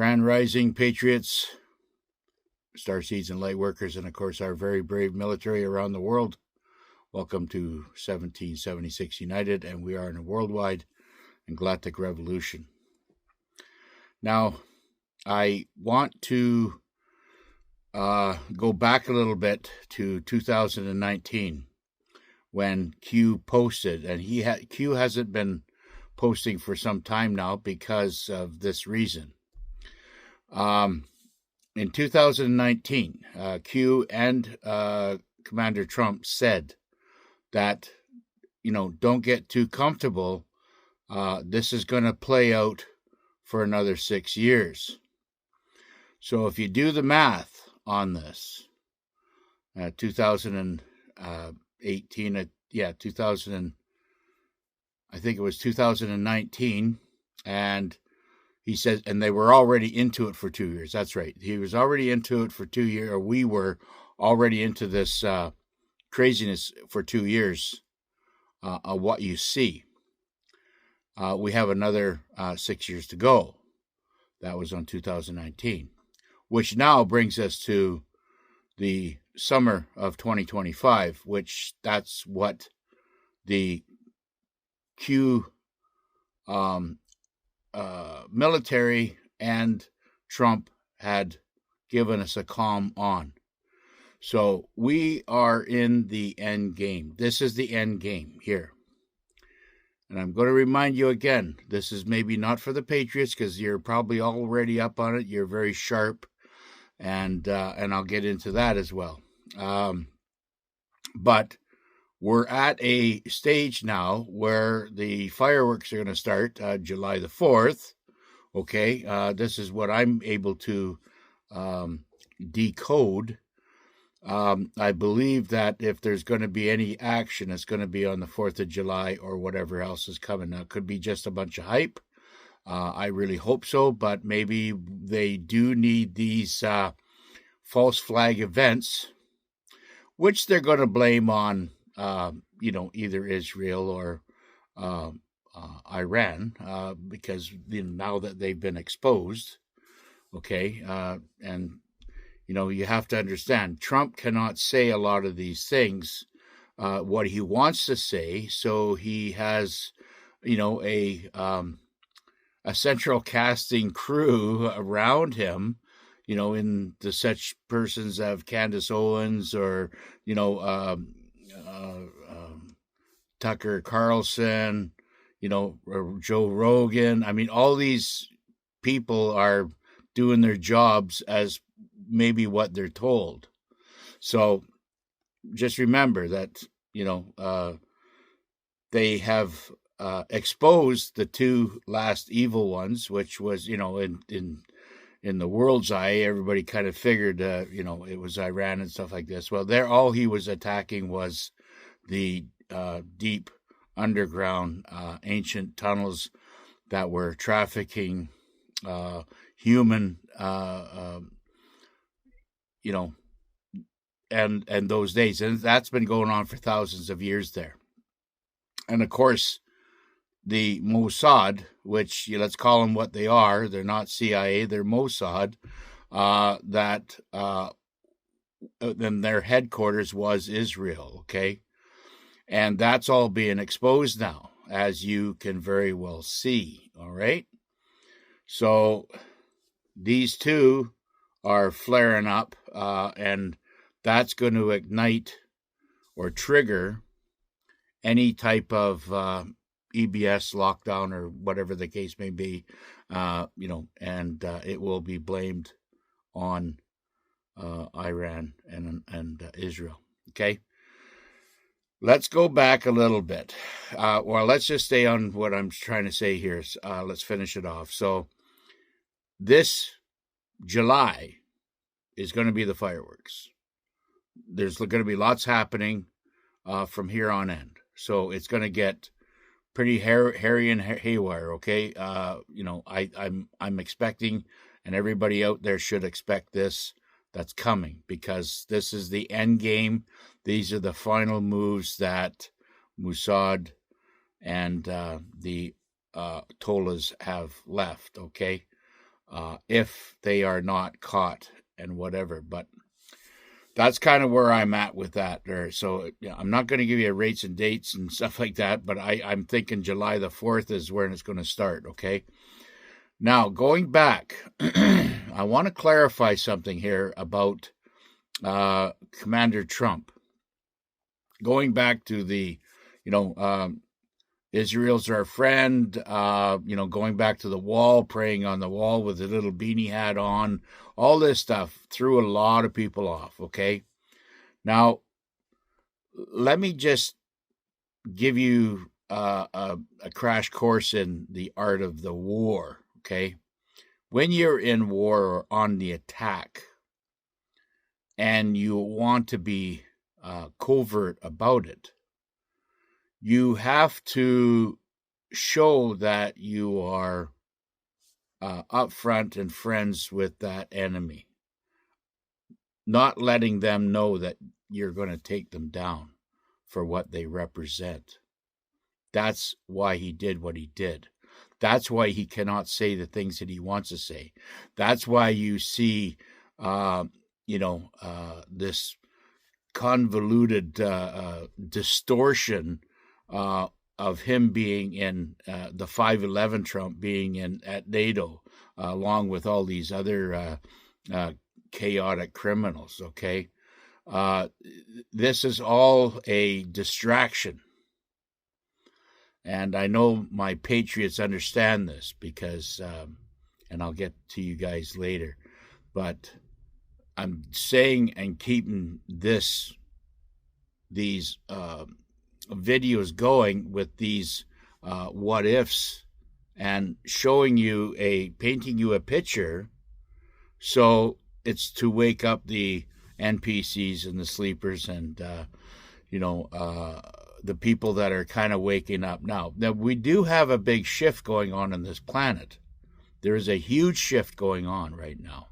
Grand Rising Patriots, Starseeds and Lightworkers, and of course our very brave military around the world. Welcome to 1776 United, and we are in a worldwide and galactic revolution. Now, I want to go back a little bit to 2019 when Q posted, and Q hasn't been posting for some time now because of this reason. In 2019, Q and Commander Trump said that, don't get too comfortable. This is going to play out for another 6 years. So if you do the math on this, 2018, I think it was 2019, and he said, and they were already into it for 2 years. That's right. He was already into it for 2 years, or we were already into this craziness for 2 years of what you see. We have another 6 years to go. That was on 2019, which now brings us to the summer of 2025, which that's what the Q military and Trump had given us a calm on. So we are in the end game. This is the end game here. And I'm going to remind you again, this is maybe not for the Patriots because you're probably already up on it. You're very sharp, and I'll get into that as well. But we're at a stage now where the fireworks are going to start July the 4th. Okay, this is what I'm able to decode. I believe that if there's going to be any action, it's going to be on the 4th of July or whatever else is coming. Now, it could be just a bunch of hype. I really hope so, but maybe they do need these false flag events, which they're going to blame on, either Israel or Iran, because now that they've been exposed, okay, and you have to understand, Trump cannot say a lot of these things, what he wants to say, so he has, a central casting crew around him, in the such persons of Candace Owens or, Tucker Carlson, or Joe Rogan. I mean, all these people are doing their jobs as maybe what they're told. So just remember that, they have exposed the two last evil ones, which was, in the world's eye, everybody kind of figured, it was Iran and stuff like this. Well, all he was attacking was the deep underground ancient tunnels that were trafficking human, and those days. And that's been going on for thousands of years there. And of course, the Mossad, which let's call them what they are, they're not CIA, they're Mossad, then their headquarters was Israel, okay? And that's all being exposed now, as you can very well see, all right? So these two are flaring up, and that's going to ignite or trigger any type of EBS lockdown or whatever the case may be, and it will be blamed on Iran and Israel. Okay, let's go back a little bit. Let's just stay on what I'm trying to say here. Let's finish it off. So this July is going to be the fireworks. There's going to be lots happening from here on end. So it's going to get pretty hairy and haywire, okay? I'm expecting, and everybody out there should expect this. That's coming, because this is the end game. These are the final moves that Mossad and the Tolas have left, okay? if they are not caught and whatever. But that's kind of where I'm at with that there. So I'm not going to give you rates and dates and stuff like that, but I'm thinking July the 4th is when it's going to start, okay? Now, going back, I want to clarify something here about Commander Trump. Going back to the, Israel's our friend, going back to the wall, praying on the wall with a little beanie hat on, all this stuff threw a lot of people off, okay? Now, let me just give you a crash course in the art of the war, okay? When you're in war or on the attack and you want to be covert about it, you have to show that you are upfront and friends with that enemy, not letting them know that you're going to take them down for what they represent. That's why he did what he did. That's why he cannot say the things that he wants to say. That's why you see, this convoluted distortion of him being in the 5/11 Trump being at NATO, along with all these other chaotic criminals. Okay, this is all a distraction. And I know my patriots understand this because, and I'll get to you guys later, but I'm saying and keeping these videos going with these what ifs and showing you painting you a picture, so it's to wake up the NPCs and the sleepers and the people that are kind of waking up now. Now, we do have a big shift going on this planet. There is a huge shift going on right now.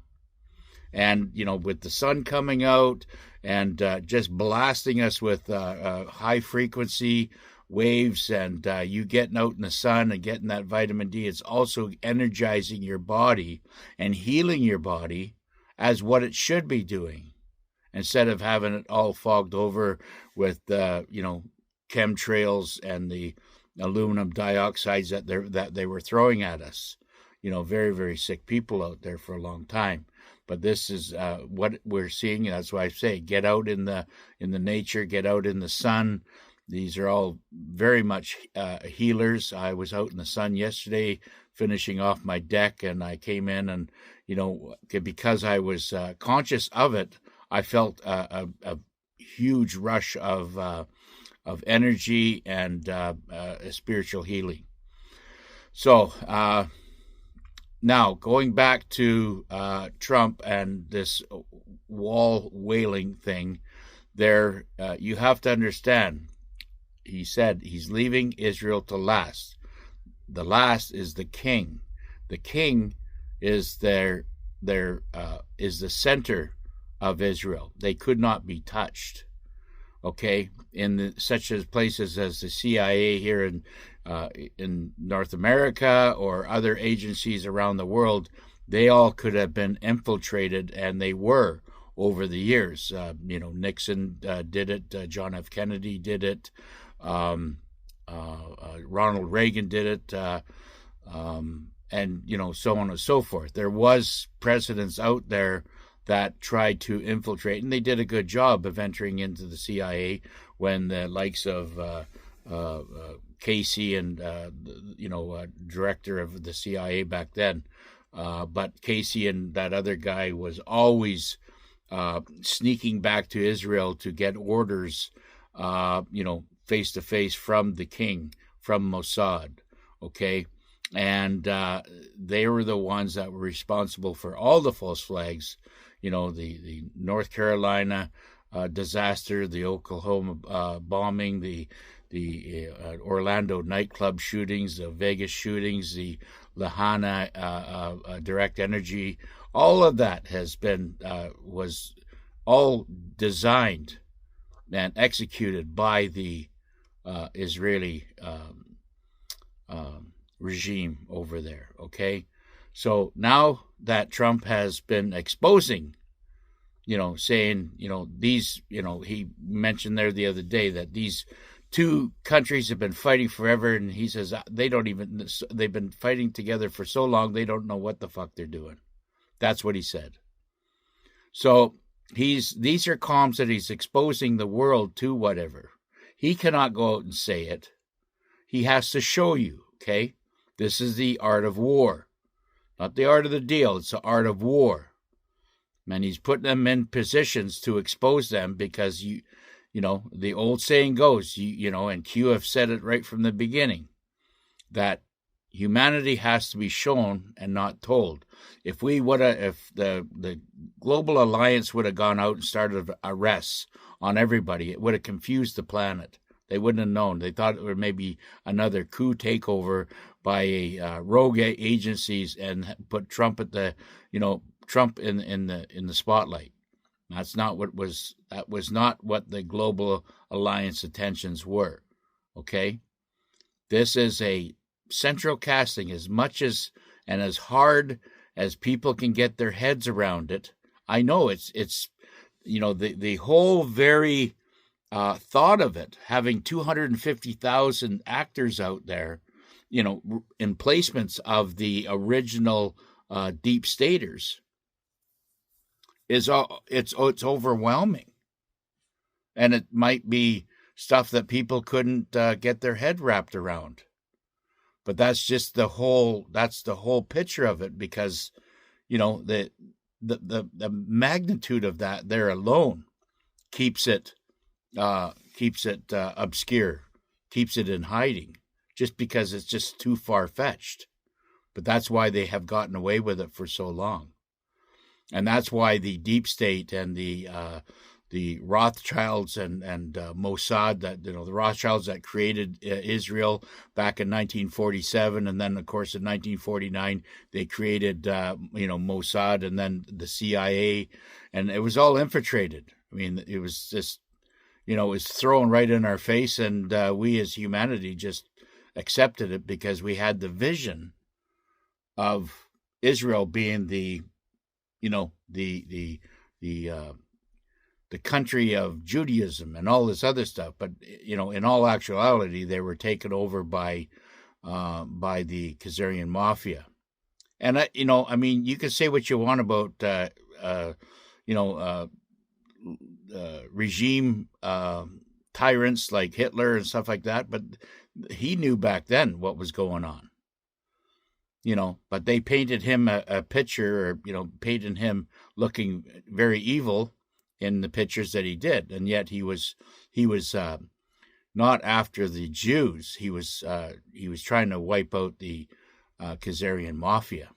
And, with the sun coming out and just blasting us with high frequency waves and you getting out in the sun and getting that vitamin D, it's also energizing your body and healing your body as what it should be doing, instead of having it all fogged over with, chemtrails and the aluminum dioxides that they were throwing at us. Very, very sick people out there for a long time. But this is what we're seeing. That's why I say get out in the nature, get out in the sun. These are all very much healers. I was out in the sun yesterday finishing off my deck, and I came in and, because I was conscious of it, I felt a huge rush of energy and spiritual healing. So now going back to Trump and this wall wailing thing, there you have to understand. He said he's leaving Israel to last. The last is the king. The king is is the center of Israel. They could not be touched. Okay, such as places as the CIA here in North America or other agencies around the world, they all could have been infiltrated, and they were over the years. Nixon did it. John F. Kennedy did it. Ronald Reagan did it. And so on and so forth. There was presidents out there that tried to infiltrate, and they did a good job of entering into the CIA when the likes of Casey and director of the CIA back then, but Casey and that other guy was always sneaking back to Israel to get orders, face to face from the king, from Mossad. Okay. And they were the ones that were responsible for all the false flags, the North Carolina disaster, the Oklahoma bombing, the Orlando nightclub shootings, the Vegas shootings, the Lahana direct energy. All of that has been was all designed and executed by the Israeli regime over there. Okay, So now that Trump has been exposing, saying, these, he mentioned there the other day that these two countries have been fighting forever, and he says they've been fighting together for so long they don't know what the fuck they're doing. That's what he said. So these are comms that he's exposing the world to whatever. He cannot go out and say it. He has to show you, okay? This is the art of war. Not the art of the deal, it's the art of war. And he's putting them in positions to expose them because the old saying goes, and Q have said it right from the beginning, that humanity has to be shown and not told. If the global alliance would have gone out and started arrests on everybody, it would have confused the planet. They wouldn't have known. They thought it was maybe another coup takeover by rogue agencies and put Trump at Trump in the spotlight. That was not what the global alliance intentions were. Okay? This is a central casting, as much as and as hard as people can get their heads around it. I know it's the whole very thought of it, having 250,000 actors out there, in placements of the original deep staters, it's overwhelming, and it might be stuff that people couldn't get their head wrapped around. But that's just the whole picture of it, because the magnitude of that there alone keeps it obscure, keeps it in hiding, just because it's just too far-fetched. But that's why they have gotten away with it for so long. And that's why the deep state and the Rothschilds and Mossad, that the Rothschilds that created Israel back in 1947, and then of course in 1949 they created Mossad, and then the CIA, and it was all infiltrated. I mean, it was just it was thrown right in our face, and we as humanity just accepted it because we had the vision of Israel being the country of Judaism and all this other stuff. But in all actuality, they were taken over by the Khazarian mafia. And you can say what you want about regime tyrants like Hitler and stuff like that, but he knew back then what was going on. But they painted him a picture, or painted him looking very evil in the pictures that he did, and yet he was not after the Jews. He was trying to wipe out the Khazarian mafia,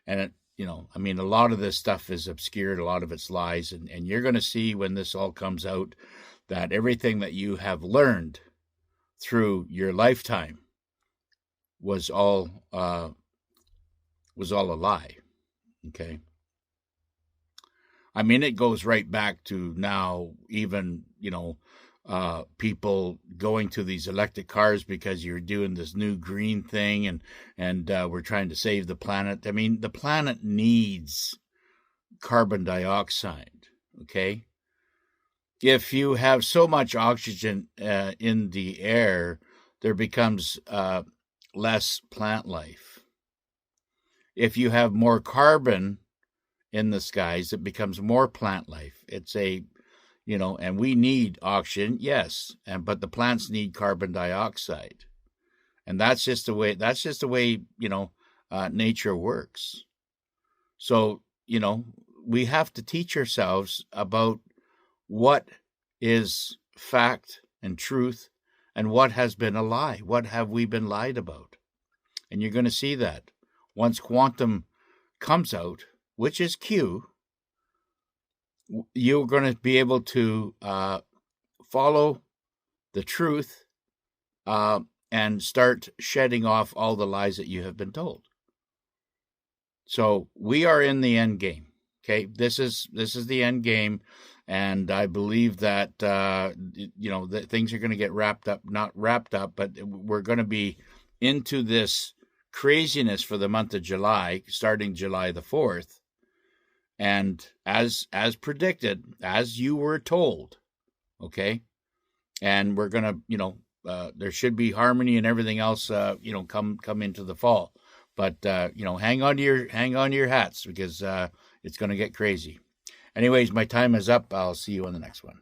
and a lot of this stuff is obscured, a lot of it's lies, and you're going to see when this all comes out that everything that you have learned through your lifetime was all a lie. Okay. I mean, it goes right back to now, even, people going to these electric cars because you're doing this new green thing, and we're trying to save the planet. I mean, the planet needs carbon dioxide, okay? If you have so much oxygen in the air, there becomes less plant life. If you have more carbon in the skies, it becomes more plant life. It's and we need oxygen, yes, but the plants need carbon dioxide, and that's just the way nature works. So we have to teach ourselves about what is fact and truth, and what has been a lie. What have we been lied about? And you're going to see that once quantum comes out, which is Q, you're going to be able to follow the truth and start shedding off all the lies that you have been told. So we are in the end game. Okay, this is the end game, and I believe that that things are going to get not wrapped up, but we're going to be into this craziness for the month of July, starting July the 4th. And as predicted, as you were told, okay? And we're going to, there should be harmony and everything else, come into the fall. But, hang on to your hats, because it's going to get crazy. Anyways, my time is up. I'll see you on the next one.